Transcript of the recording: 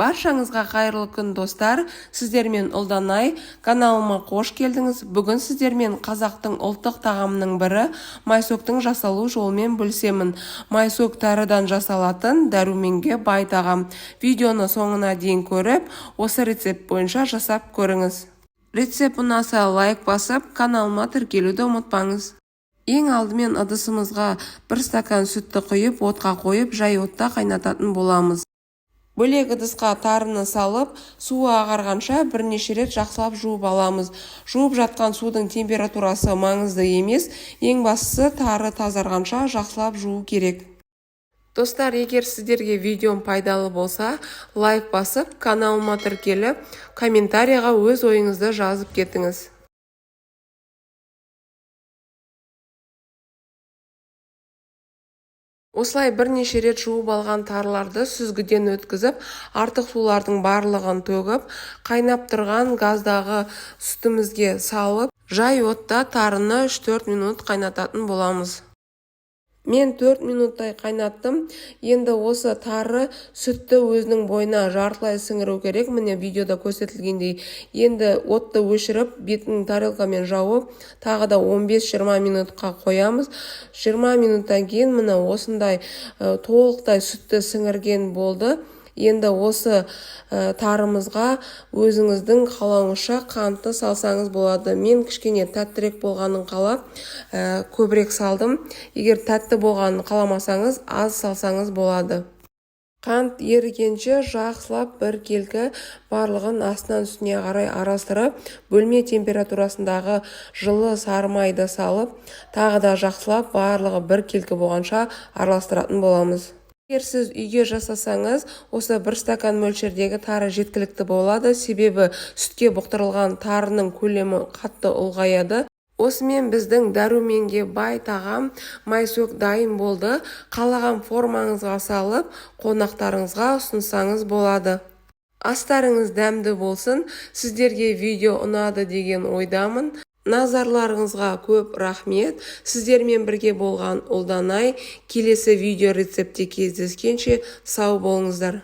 Баршаңызға қайырлы күн достар, сіздермен Ұлданай, каналыма қош келдіңіз. Бүгін сіздермен қазақтың ұлттық тағамының бірі майсоқтың жасалу жолымен бөлісемін. Майсок тарыдан жасалатын дәруменге бай тағам. Видеоны соңына дейін көріп, осы рецепт бойынша жасап көріңіз. Рецепт ұнаса лайк басып, каналыма тіркелуді ұмытпаңыз. Ең алдымен ыдысымызға 1 стакан сүтті құйып, отқа қойып, жай отта қайнататын боламыз. Бөлек ыдысқа тарыны салып, суы ағарғанша бірнеше рет жақсылап жуып аламыз. Жуып жатқан судың температурасы маңызды емес, ең бастысы тары тазарғанша жақсылап жуу керек. Достар, егер сіздерге видеом пайдалы болса, лайк басып, каналыма тіркеліп, комментарияға өз ойыңызды жазып кетіңіз. Осылай бірнеше рет жуып алған тарыларды сүзгіден өткізіп, артық сулардың барлығын төгіп, қайнап тұрған газдағы сүтімізге салып, жай отта тарыны 3-4 минут қайнататын боламыз. Мен 4 минуттай қайнаттым. Енді осы тары сүтті өзінің бойына жартылай сіңіру керек. Міне видеода көрсетілгендей. Енді отты өшіріп, бетін тарелкамен жауып, тағы да 15-20 минутқа қоямыз. 20 минуттан кейін міне осындай толықтай сүтті сіңірген болды. Енді осы тарымызға өзіңіздің қалауыңызша қантты салсаңыз болады. Мен кішкене тәттірек болғанын қалап, көбірек салдым. Егер тәтті болғанын қаламасаңыз, аз салсаңыз болады. Қант ерігенше жақсылап бір келкі барлығын астынан үстіне қарай араластырып, бөлме температурасындағы жылы сары майды салып, тағы да жақсылап барлығы бір келкі болғанша араластыратын боламыз. Егер сіз үйге жасасаңыз, осы 1 стакан мөлшердегі тары жеткілікті болады, себебі сүтке бұқтырылған тарының көлемі қатты ұлғаяды. Осымен біздің дәруменге бай тағам майсок дайын болды. Қалаған формаңызға салып, қонақтарыңызға ұсынсаңыз болады. Астарыңыз дәмді болсын. Сіздерге видео ұнады деген ойдамын. Назарларыңызға көп рахмет. Сіздермен бірге болған Ұлданай. Келесі видео рецептте кездескенше сау болыңыздар.